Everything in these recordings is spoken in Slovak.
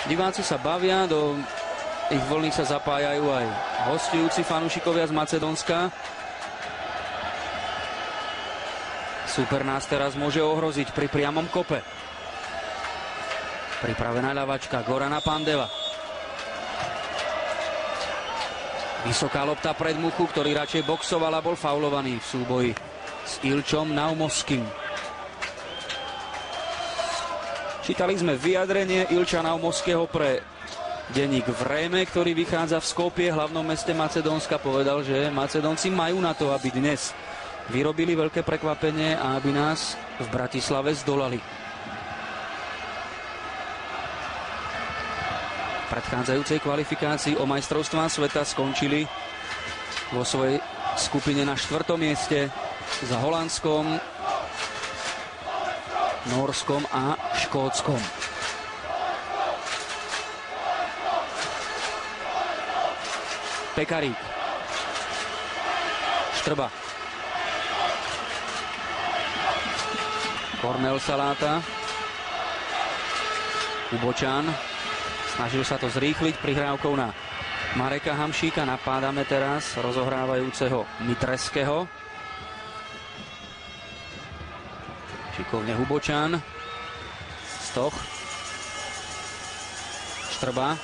Diváci sa bavia, do ich voľných sa zapájajú aj hostujúci fanúšikovia z Macedónska. Super nás teraz môže ohroziť pri priamom kope. Pripravená ľavačka Gorana Pandeva. Vysoká lopta pred Muchu, ktorý radšej boxoval a bol faulovaný v súboji s Ilčom Naumovským. Čítali sme vyjadrenie Ilča Naumovského pre denník Vreme, ktorý vychádza v Skopje, hlavnom meste Macedónska. Povedal, že Macedónci majú na to, aby dnes vyrobili veľké prekvapenie a aby nás v Bratislave zdolali. V predchádzajúcej kvalifikácii o majstrovstvá sveta skončili vo svojej skupine na 4. mieste za Holandskom, Nórskom a Škótskom. Pekarík. Štrba. Kornel Saláta. Hubočan. Snažil sa to zrýchliť prihrávkou na Mareka Hamšíka. Napádame teraz rozohrávajúceho Mitreského. Šikovne Hubočan. Stoch. Štrba.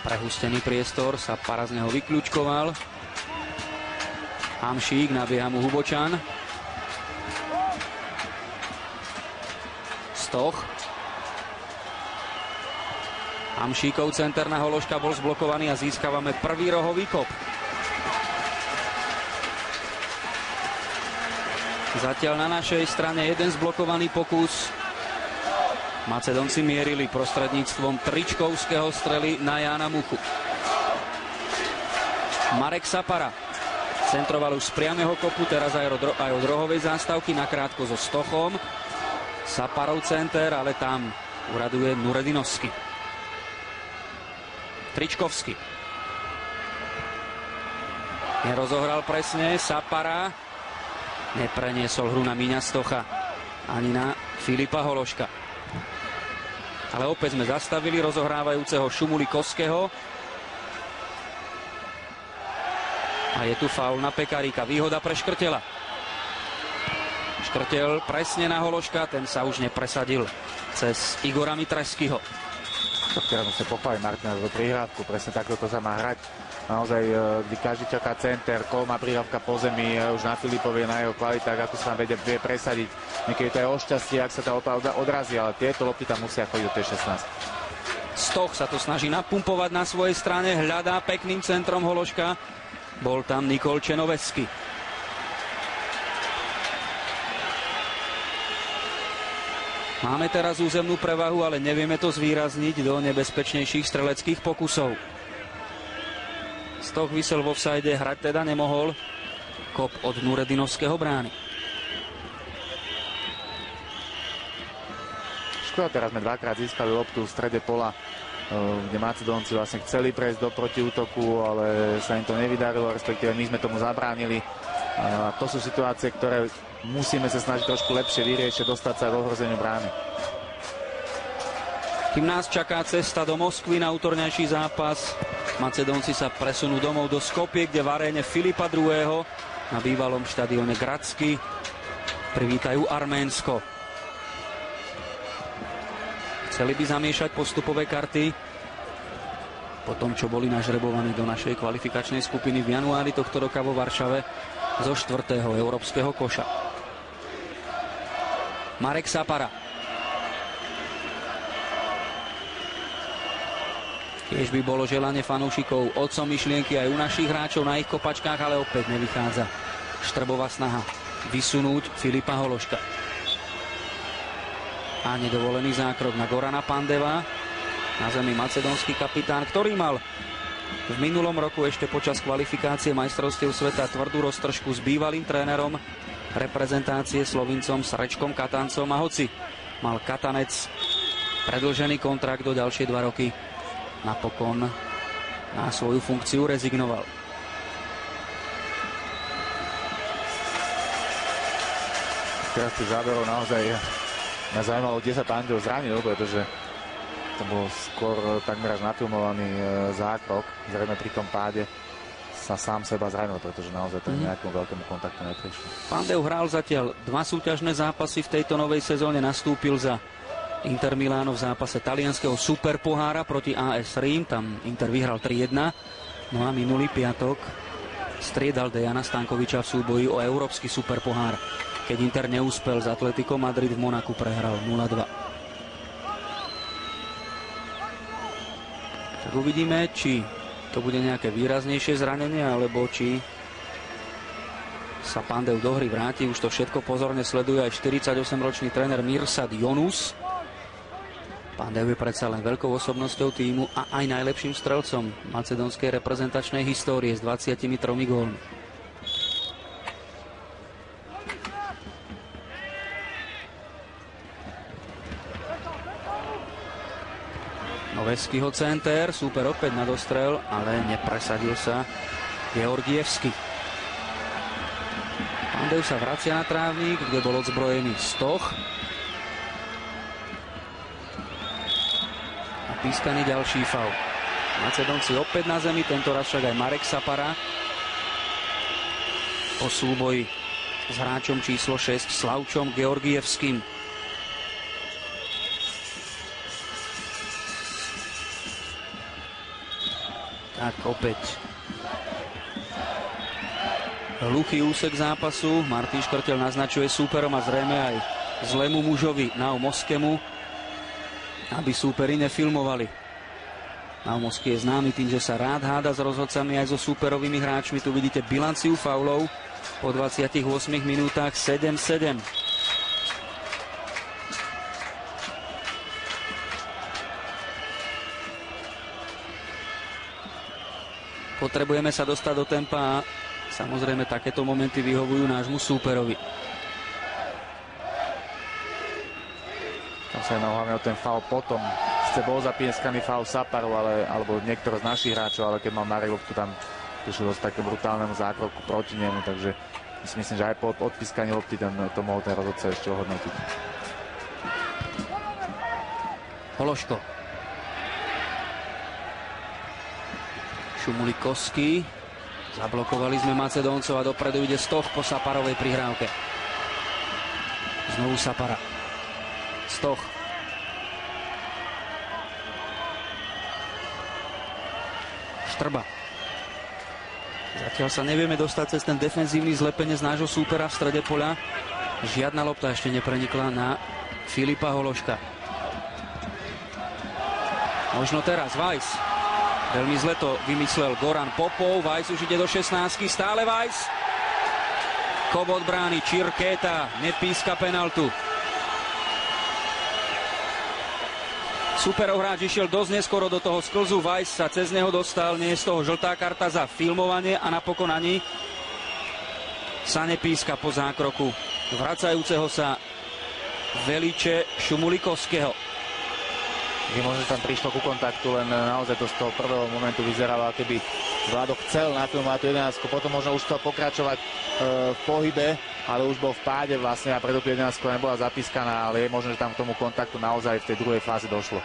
Prehustený priestor, sa para z neho vykľúčkoval. Hamšík, nabieha mu Hubočan. Stoch. Hamšíkov center na Hološka bol zblokovaný a získavame prvý rohový kop. Zatiaľ na našej strane jeden zblokovaný pokus. Macedónci mierili prostredníctvom tričkovského strely na Jána Muchu. Marek Sapara centroval už z priameho kopu, teraz aj od rohovej zástavky, nakrátko so Stochom. Saparov center, ale tam uraduje Nuredinovský. Tričkovský. Nerozohral presne, Sapara nepreniesol hru na Míňa Stocha ani na Filipa Hološka. Ale opäť sme zastavili rozohrávajúceho Šumuli Koského. A je tu faul na Pekaríka. Výhoda pre Škrtela. Škrtel presne na Hološka, ten sa už nepresadil cez Igora Mitreskyho. Teraz musím pochváliť Martina za prihrávku, presne takto to sa má hrať. Naozaj, kdy každý čaká center, Kolma prihrávka po zemi, už na Filipovie, na jeho kvalitách, ako sa tam vie presadiť. Niekedy to je o šťastie, ak sa tá lopta odrazí, ale tieto lopty tam musia chodiť do tej 16. Stoch sa to snaží napumpovať na svojej strane, hľadá pekným centrom Hološka. Bol tam Nikol Čenovesky. Máme teraz územnú prevahu, ale nevieme to zvýrazniť do nebezpečnejších streleckých pokusov. Stoch visel v offside, hrať teda nemohol. Kop od Nuredinovského brány. Škoda, teraz sme dvakrát získali loptu v strede pola, kde Macedónci vlastne chceli prejsť do protiútoku, ale sa im to nevydarilo, respektíve my sme tomu zabránili. A to sú situácie, ktoré musíme sa snažiť trošku lepšie vyriešiť, dostať sa k ohrozeniu brány. Kým nás čaká cesta do Moskvy na útorňajší zápas, Macedónci sa presunú domov do Skopje, kde v aréne Filipa II. Na bývalom štadióne Gradsky privítajú Arménsko. Chceli by zamiešať postupové karty po tom, čo boli nažrebovaní do našej kvalifikačnej skupiny v januári tohto roka vo Varšave zo 4. európskeho koša. Marek Sapara. Tiež by bolo želanie fanúšikov otcom myšlienky aj u našich hráčov na ich kopačkách, ale opäť nevychádza Štrbová snaha vysunúť Filipa Hološka. A nedovolený zákrok na Gorana Pandeva. Na zemi macedónsky kapitán, ktorý mal v minulom roku ešte počas kvalifikácie majstrovstiev sveta tvrdú roztržku s bývalým trénerom reprezentácie Slovincom Srečkom Katancom, a hoci mal Katanec predĺžený kontrakt do ďalšie 2 roky, napokon na svoju funkciu rezignoval. Teraz tých záberov naozaj Mňa zaujímalo, kde sa Pandeu zranil, pretože to bol skôr takmer až nafilmovaný zákrok. Zrejme pri tom páde sa sám seba zranil, pretože naozaj to nejakému veľkému kontaktu neprišlo. Pandeu hral zatiaľ 2 súťažné zápasy v tejto novej sezóne. Nastúpil za Inter Miláno v zápase talianskeho superpohára proti AS Rím. Tam Inter vyhral 3-1. No a minulý piatok striedal Dejana Stankoviča v súboji o európsky superpohár, keď Inter neúspel z Atletico Madrid v Monaku, prehral 0-2. Tak uvidíme, či to bude nejaké výraznejšie zranenie, alebo či sa Pandeu do hry vráti. Už to všetko pozorne sleduje aj 48-ročný tréner Mirsad Yunus. Pandeu je predsa len veľkou osobnosťou tímu a aj najlepším strelcom macedónskej reprezentačnej histórie s 23 gólmi. Noveskyho center, súper opäť na dostrel, ale nepresadil sa Georgievsky. Pandeu sa vracia na trávnik, kde bol odzbrojený Stoch. A pískaný ďalší faul. Macedónci opäť na zemi, tento raz však aj Marek Sapara. Po súboji s hráčom číslo 6 Slavčom Georgievským. Tak opäť hluchý úsek zápasu. Martin Škrtel naznačuje súperom a zrejme aj zlému mužovi Naumoskému, aby súperi nefilmovali. Naumosky je známy tým, že sa rád háda s rozhodcami aj so súperovými hráčmi. Tu vidíte bilanciu faulov po 28 minútach 7-7. Potrebujeme sa dostať do tempa a samozrejme takéto momenty vyhovujú nášmu súperovi. Tam sa jedná hlavne o ten faul potom. Sice bol zapieskaný faul Saparu, alebo niektorý z našich hráčov, ale keď mal Marek loptu, tam prišlo dosť také brutálnemu zákroku proti nemu, takže myslím, že aj po odpískaní lopty to mohol ten rozhodca ešte ohodnotiť. Hološko. Šumulikovský. Zablokovali sme Macedóncov a dopredu ide Stoch po Saparovej prihrávke. Znovu Sapara. Stoch. Štrba. Zatiaľ sa nevieme dostať cez ten defenzívny zlepenec nášho súpera v strede poľa. Žiadna lopta ešte neprenikla na Filipa Hološka. Možno teraz Weiss. Veľmi zle to vymyslel Goran Popov. Weiss už ide do 16. Stále Weiss. Kop od brány. Čirketa nepíska penaltu. Superov hráč išiel dosť neskoro do toho sklzu. Weiss sa cez neho dostal. Nie je z toho žltá karta za filmovanie a napokon ani sa nepíska po zákroku vracajúceho sa Veliče Šumulikovského. Možno tam prišlo ku kontaktu, len naozaj to z toho prvého momentu vyzeralo, keby Vlado chcel nafilmovať tú 11, potom možno už chcel pokračovať v pohybe, ale už bol v páde vlastne a preto tú 11 nebola zapískaná, ale je možné, že tam k tomu kontaktu naozaj v tej druhej fáze došlo.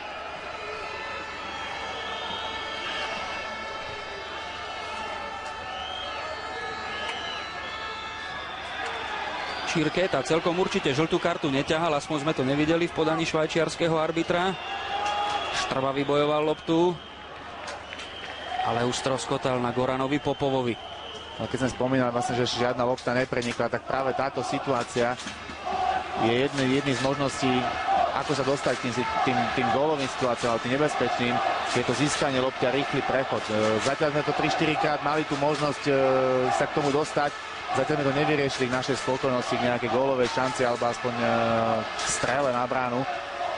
Čirketa celkom určite žltú kartu neťahal, aspoň sme to nevideli v podaní švajčiarskeho arbitra. Štrba vybojoval loptu, ale už stroskotal na Goranovi Popovovi. A keď som spomínal vlastne, že žiadna lopta neprenikla, tak práve táto situácia je jedný z možností, ako sa dostať tým gólovým situáciám, ale tým nebezpečným, je to získanie lopty a rýchly prechod. Zatiaľ sme to 3-4 krát mali tú možnosť sa k tomu dostať. Zatiaľ sme to nevyriešili k našej spokojnosti, k nejakej gólovej šanci alebo aspoň strele na bránu.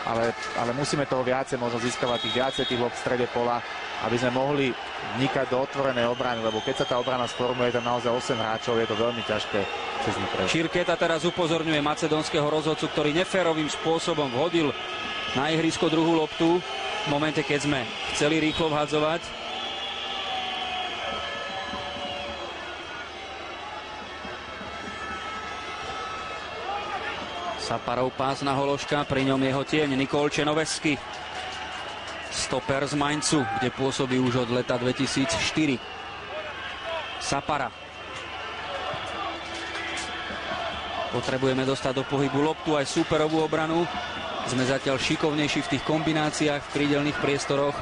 Ale musíme toho viacej možno získavať tých lopt v strede pola, aby sme mohli vnikať do otvorenej obrany, lebo keď sa tá obrana sformuje, tam naozaj 8 hráčov, je to veľmi ťažké cez nich prejsť. Čirketa teraz upozorňuje macedónskeho rozhodcu, ktorý neférovým spôsobom vhodil na ihrisko druhú loptu v momente, keď sme chceli rýchlo vhadzovať. Saparov pás na Hološka, pri ňom jeho tieň Nikol Čenovesky. Stoper z Mainzu, kde pôsobí už od leta 2004. Sapara. Potrebujeme dostať do pohybu loptu aj súperovú obranu. Sme zatiaľ šikovnejší v tých kombináciách, v krídelných priestoroch.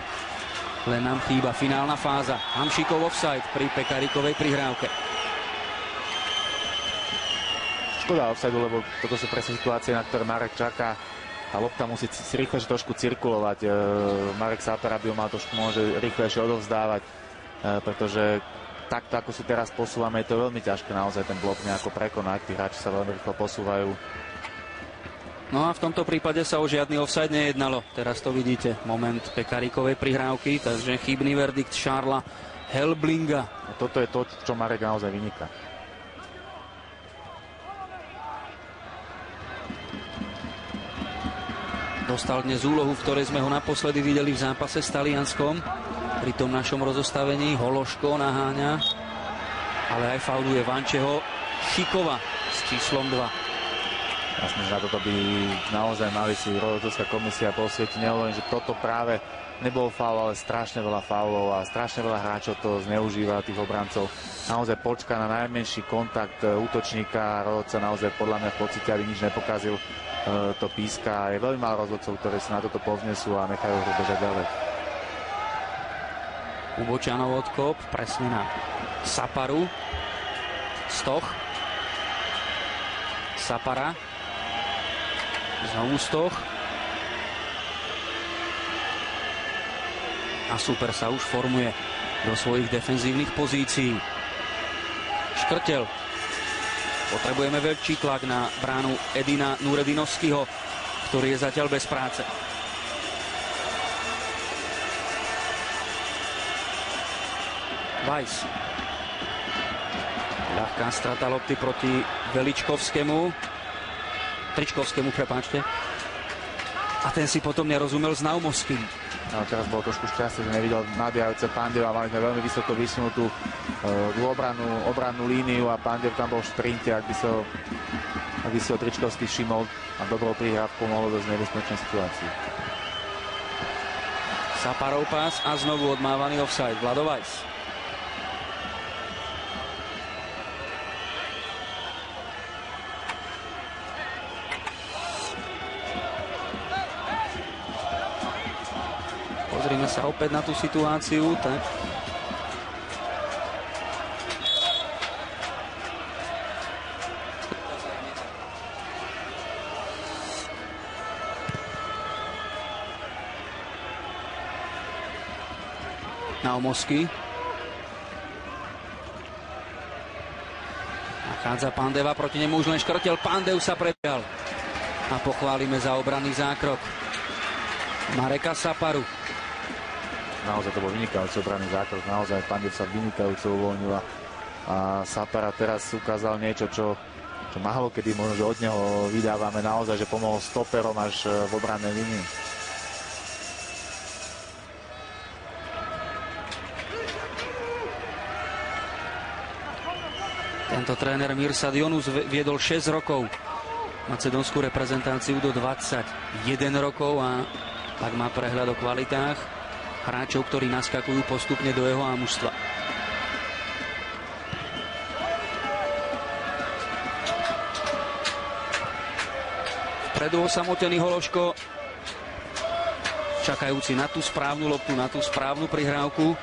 Len nám chýba finálna fáza. Hamšíkov offside pri Pekarikovej prihrávke. Škoda offside, lebo toto sú presne situácie, na ktoré Marek čaká. A lopta musí rýchlejšie trošku cirkulovať. Marek Sapara by ho mal trošku môže rýchlejšie odovzdávať, pretože takto, ako si teraz posúvame, je to veľmi ťažké naozaj ten blok nejako prekonať. Tí hráči sa veľmi rýchlo posúvajú. No a v tomto prípade sa o žiadny offside nejednalo. Teraz to vidíte, moment Pekarikovej prihrávky, takže chybný verdikt Šárla Helblinga. A toto je to, čo Marek naozaj vyniká. Dostal dnes úlohu, v ktorej sme ho naposledy videli v zápase s Talianskom. Pri tom našom rozostavení Hološko naháňa, ale aj fauluje Vančeho Šikova s číslom 2. Jasne, že na toto by naozaj mali si rozhodcovská komisia posvietiť. Nehovorím, že toto práve nebol faul, ale strašne veľa faulov a strašne veľa hráčov to zneužíva, tých obrancov. Naozaj počká na najmenší kontakt útočníka a rozhodca naozaj podľa mňa v pocite, aby nič nepokazil, to píska. Je veľmi málo rozhodcov, ktorí sa na toto povznesú a nechajú ho bežať ďalej. Ubočanov odkop, presne na Saparu. Stoch. Sapara. Znovu Stoch. A super sa už formuje do svojich defenzívnych pozícií. Škrtel. Potrebujeme väčší tlak na bránu Edina Nuredinovského, ktorý je zatiaľ bez práce. Weiss. Ľahká strata lopty proti Veličkovskému. Tričkovskému, prepáčte. A ten si potom nerozumel s Naumovským. No, teraz bol trošku šťastie, že nevidel nabíjajúce Pandeva. Mali sme veľmi vysoko vysunutú obrannú líniu a Pandev tam bol v šprinte, ak by si ho Tričkovský všimol a dobrou prihrávkou mohlo dosť nebezpečnej situácii. Saparov pás a znovu odmávaný offside. Vlado Weiss. Pozrime sa opäť na tú situáciu. Tak. Naumovský. Nachádza Pandeva, proti nemu už len Škrtel. Pandev sa prebial. A pochválime za obranný zákrok Mareka Saparu. Naozaj to bol vynikajúci obranný zákrok. Naozaj Pandev sa vynikajúco uvoľnil a Sapara teraz ukázal niečo, čo málo kedy možno, že od neho vydávame naozaj, že pomohol stoperom až v obrannej línii. Tento tréner Mirsad Yunus viedol 6 rokov macedónsku reprezentáciu do 21 rokov a tak má prehľad o kvalitách hráčov, ktorí naskakujú postupne do jeho ámužstva. Vpredu osamotený Hološko, čakajúci na tú správnu loptu, na tú správnu prihrávku.